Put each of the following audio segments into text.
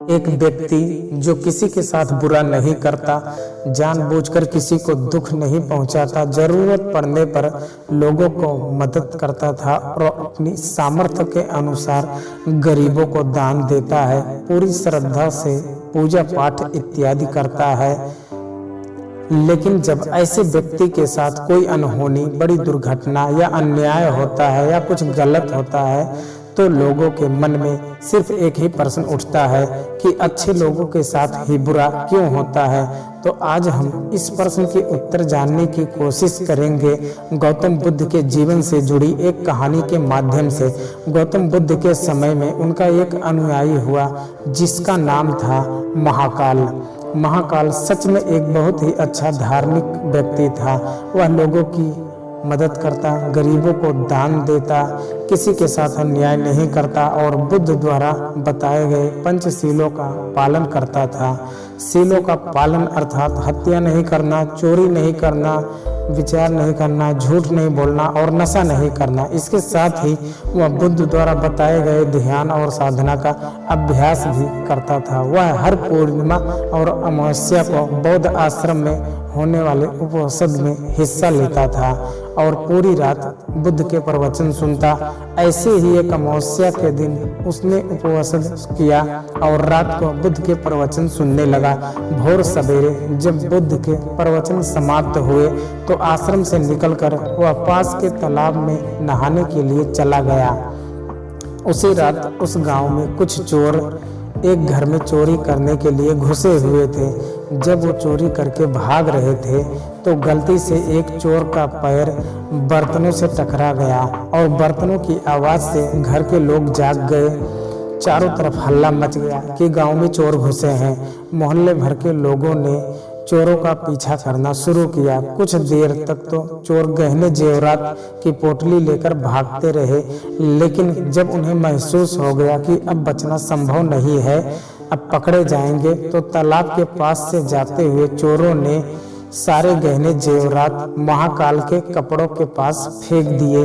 एक व्यक्ति जो किसी के साथ बुरा नहीं करता, जानबूझकर किसी को दुख नहीं पहुंचाता, जरूरत पड़ने पर लोगों को मदद करता था और अपनी सामर्थ्य के अनुसार गरीबों को दान देता है, पूरी श्रद्धा से पूजा पाठ इत्यादि करता है। लेकिन जब ऐसे व्यक्ति के साथ कोई अनहोनी, बड़ी दुर्घटना या अन्याय होता है या कुछ गलत होता है तो लोगों के मन में सिर्फ एक ही प्रश्न उठता है कि अच्छे लोगों के साथ ही बुरा क्यों होता है। तो आज हम इस प्रश्न के उत्तर जानने की कोशिश करेंगे गौतम बुद्ध के जीवन से जुड़ी एक कहानी के माध्यम से। गौतम बुद्ध के समय में उनका एक अनुयायी हुआ जिसका नाम था महाकाल। महाकाल सच में एक बहुत ही अच्छा धार्मिक व्यक्ति था। वह लोगों की मदद करता, गरीबों को दान देता, किसी के साथ अन्याय नहीं करता और बुद्ध द्वारा बताए गए पंचशीलों का पालन करता था। शीलों का पालन अर्थात हत्या नहीं करना, चोरी नहीं करना, विचार नहीं करना, झूठ नहीं बोलना और नशा नहीं करना। इसके साथ ही वह बुद्ध द्वारा बताए गए ध्यान और साधना का अभ्यास भी करता था। वह हर पूर्णिमा और अमावस्या को बौद्ध आश्रम में होने वाले उपवसन में हिस्सा लेता था और पूरी रात बुद्ध के प्रवचन सुनता। ऐसे ही एक अमावस्या के दिन उसने उपवसन किया और रात को बुद्ध के प्रवचन सुनने लगा। भोर सवेरे जब बुद्ध के प्रवचन समाप्त हुए तो आश्रम से निकलकर वह पास के तालाब में नहाने के लिए चला गया। उसी रात उस गांव में कुछ चोर एक घर में चोरी करने के लिए घुसे हुए थे। जब वो चोरी करके भाग रहे थे तो गलती से एक चोर का पैर बर्तनों से टकरा गया और बर्तनों की आवाज़ से घर के लोग जाग गए। चारों तरफ हल्ला मच गया कि गांव में चोर घुसे हैं। मोहल्ले भर के लोगों ने चोरों का पीछा करना शुरू किया। कुछ देर तक तो चोर गहने जेवरात की पोटली लेकर भागते रहे, लेकिन जब उन्हें महसूस हो गया कि अब बचना संभव नहीं है, अब पकड़े जाएंगे, तो तालाब के पास से जाते हुए चोरों ने सारे गहने जेवरात महाकाल के कपड़ों के पास फेंक दिए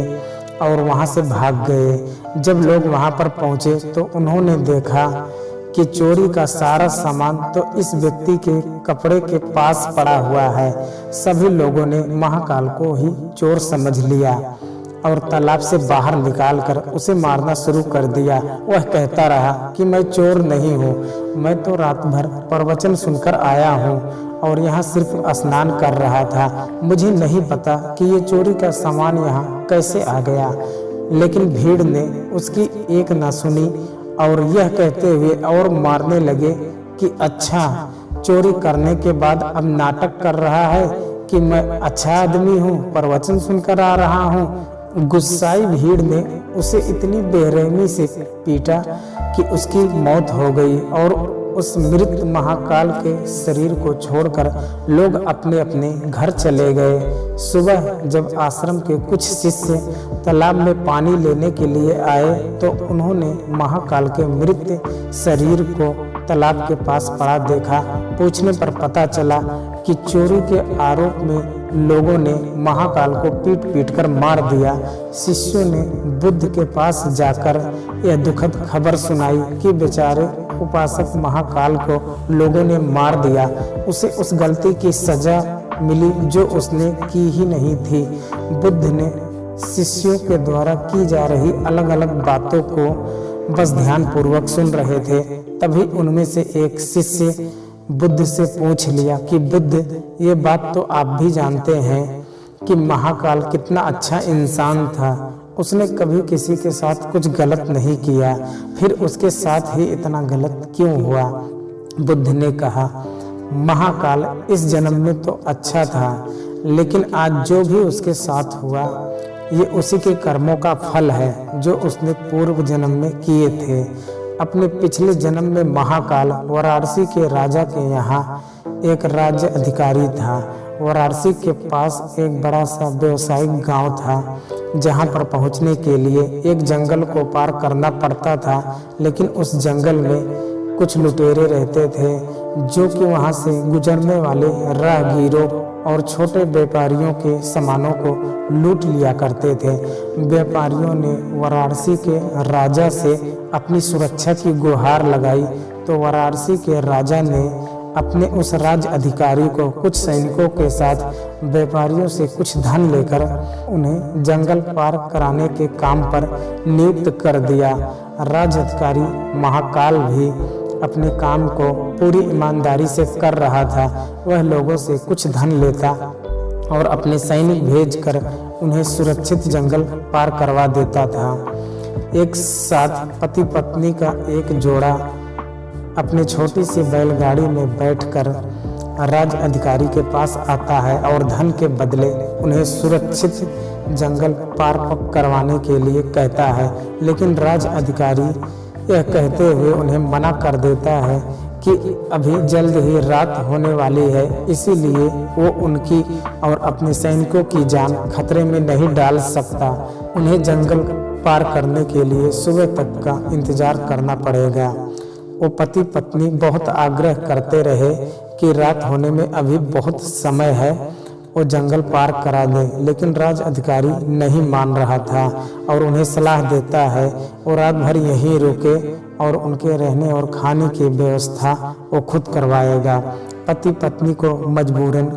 और वहां से भाग गए। जब लोग वहां पर पहुंचे तो उन्होंने देखा कि चोरी का सारा सामान तो इस व्यक्ति के कपड़े के पास पड़ा हुआ है। सभी लोगों ने महाकाल को ही चोर समझ लिया और तालाब से बाहर निकालकर उसे मारना शुरू कर दिया। वह कहता रहा कि मैं चोर नहीं हूँ, मैं तो रात भर प्रवचन सुनकर आया हूँ और यहाँ सिर्फ स्नान कर रहा था। मुझे नहीं पता कि ये चोरी का सामान यहाँ कैसे आ गया। लेकिन भीड़ ने उसकी एक न सुनी और यह कहते हुए और मारने लगे कि अच्छा, चोरी करने के बाद अब नाटक कर रहा है कि मैं अच्छा आदमी हूँ, प्रवचन सुनकर आ रहा हूँ। गुस्साई भीड़ ने उसे इतनी बेरहमी से पीटा कि उसकी मौत हो गई और उस मृत महाकाल के शरीर को छोड़कर लोग अपने अपने घर चले गए। सुबह जब आश्रम के कुछ शिष्य तालाब में पानी लेने के लिए आए तो उन्होंने महाकाल के मृत शरीर को तालाब के पास पड़ा देखा। पूछने पर पता चला कि चोरी के आरोप में लोगों ने महाकाल को पीट पीट कर मार दिया। शिष्यों ने बुद्ध के पास जाकर यह दुखद खबर सुनाई कि बेचारे उपासक महाकाल को लोगों ने मार दिया। उसे उस गलती की सजा मिली जो उसने की ही नहीं थी। बुद्ध ने शिष्यों के द्वारा की जा रही अलग अलग बातों को बस ध्यान पूर्वक सुन रहे थे। तभी उनमें से एक शिष्य बुद्ध से पूछ लिया कि बुद्ध, ये बात तो आप भी जानते हैं कि महाकाल कितना अच्छा इंसान था। उसने कभी किसी के साथ कुछ गलत नहीं किया, फिर उसके साथ ही इतना गलत क्यों हुआ? बुद्ध ने कहा, महाकाल इस जन्म में तो अच्छा था, लेकिन आज जो भी उसके साथ हुआ ये उसी के कर्मों का फल है जो उसने पूर्व जन्म में किए थे। अपने पिछले जन्म में महाकाल वाराणसी के राजा के यहाँ एक राज्य अधिकारी था। वाराणसी के पास एक बड़ा सा व्यवसायिक गांव था जहां पर पहुंचने के लिए एक जंगल को पार करना पड़ता था। लेकिन उस जंगल में कुछ लुटेरे रहते थे जो कि वहां से गुजरने वाले राहगीरों और छोटे व्यापारियों के सामानों को लूट लिया करते थे। व्यापारियों ने वाराणसी के राजा से अपनी सुरक्षा की गुहार लगाई तो वाराणसी के राजा ने अपने उस राज अधिकारी को कुछ सैनिकों के साथ व्यापारियों से कुछ धन लेकर उन्हें जंगल पार कराने के काम पर नियुक्त कर दिया। राज अधिकारी महाकाल भी अपने काम को पूरी ईमानदारी से कर रहा था। वह लोगों से कुछ धन लेता और अपने सैनिक भेजकर उन्हें सुरक्षित जंगल पार करवा देता था। एक साथ पति पत्नी का एक जोड़ा अपनी छोटी सी बैलगाड़ी में बैठकर राज अधिकारी के पास आता है और धन के बदले उन्हें सुरक्षित जंगल पार करवाने के लिए कहता है। लेकिन राज अधिकारी यह कहते हुए उन्हें मना कर देता है कि अभी जल्द ही रात होने वाली है, इसीलिए वो उनकी और अपने सैनिकों की जान खतरे में नहीं डाल सकता। उन्हें जंगल पार करने के लिए सुबह तक का इंतजार करना पड़ेगा। वो पति पत्नी बहुत आग्रह करते रहे कि रात होने में अभी बहुत समय है, वो जंगल पार करा दे, लेकिन राज अधिकारी नहीं मान रहा था और उन्हें सलाह देता है वो रात भर यहीं रुके और उनके रहने और खाने की व्यवस्था वो खुद करवाएगा। पति पत्नी को मजबूरन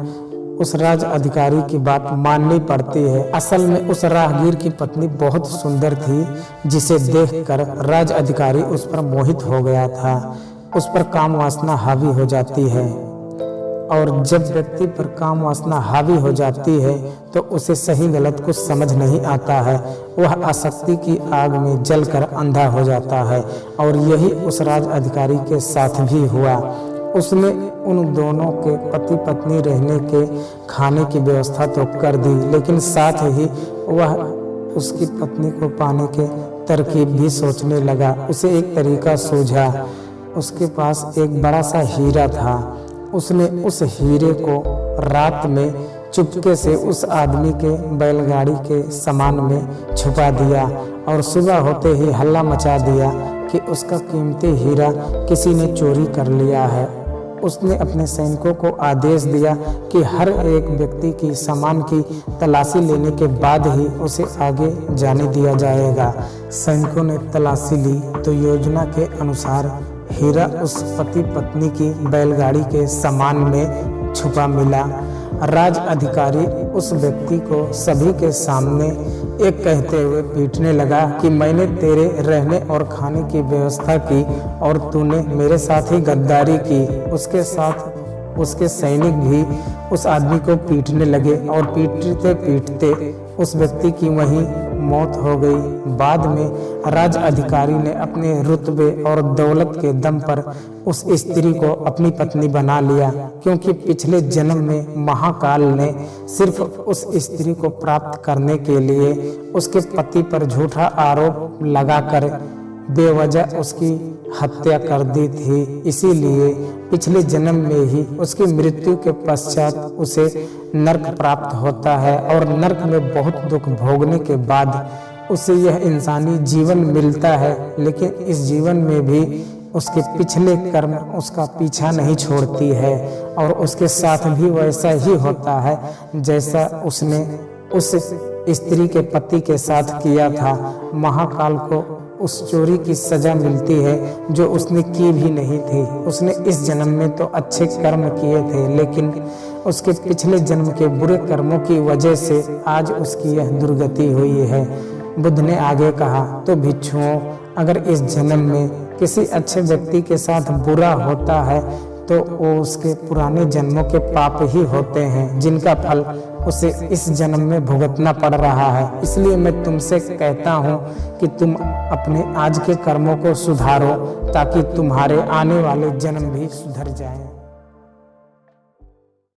उस राज अधिकारी की बात माननी पड़ती है। असल में उस राहगीर की पत्नी बहुत सुंदर थी, जिसे देखकर राज अधिकारी उस पर मोहित हो गया था। उस पर काम वासना हावी हो जाती है और जब व्यक्ति पर काम वासना हावी हो जाती है तो उसे सही गलत कुछ समझ नहीं आता है। वह आसक्ति की आग में जलकर अंधा हो जाता है और यही उस राज अधिकारी के साथ भी हुआ। उसने उन दोनों के पति पत्नी रहने के खाने की व्यवस्था तो कर दी, लेकिन साथ ही वह उसकी पत्नी को पाने के तरकीब भी सोचने लगा। उसे एक तरीका सूझा। उसके पास एक बड़ा सा हीरा था। उसने उस हीरे को रात में चुपके से उस आदमी के बैलगाड़ी के सामान में छुपा दिया और सुबह होते ही हल्ला मचा दिया कि उसका कीमती हीरा किसी ने चोरी कर लिया है। उसने अपने सैनिकों को आदेश दिया कि हर एक व्यक्ति की सामान की तलाशी लेने के बाद ही उसे आगे जाने दिया जाएगा। सैनिकों ने तलाशी ली तो योजना के अनुसार हीरा उस पति पत्नी की बैलगाड़ी के सामान में छुपा मिला। राज अधिकारी उस व्यक्ति को सभी के सामने एक कहते हुए पीटने लगा कि मैंने तेरे रहने और खाने की व्यवस्था की और तूने मेरे साथ ही गद्दारी की। उसके साथ उसके सैनिक भी उस आदमी को पीटने लगे और पीटते पीटते उस व्यक्ति की वहीं मौत हो गई। बाद में राज अधिकारी ने अपने रुतबे और दौलत के दम पर उस स्त्री को अपनी पत्नी बना लिया, क्योंकि पिछले जन्म में महाकाल ने सिर्फ उस स्त्री को प्राप्त करने के लिए उसके पति पर झूठा आरोप लगाकर बेवजह उसकी हत्या कर दी थी। इसीलिए पिछले जन्म में ही उसकी मृत्यु के पश्चात उसे नरक प्राप्त होता है और नरक में बहुत दुख भोगने के बाद उसे यह इंसानी जीवन मिलता है। लेकिन इस जीवन में भी उसके पिछले कर्म उसका पीछा नहीं छोड़ती है और उसके साथ भी वैसा ही होता है जैसा उसने उस स्त्री के पति के साथ किया था। महाकाल को उस चोरी की सजा मिलती है जो उसने की भी नहीं थी। उसने इस जन्म में तो अच्छे कर्म किए थे, लेकिन उसके पिछले जन्म के बुरे कर्मों की वजह से आज उसकी यह दुर्गति हुई है। बुद्ध ने आगे कहा, तो भिक्षुओं, अगर इस जन्म में किसी अच्छे व्यक्ति के साथ बुरा होता है तो वो उसके पुराने जन्मों के पाप ही होते हैं, जिनका फल उसे इस जन्म में भुगतना पड़ रहा है। इसलिए मैं तुमसे कहता हूँ कि तुम अपने आज के कर्मों को सुधारो ताकि तुम्हारे आने वाले जन्म भी सुधर जाएं।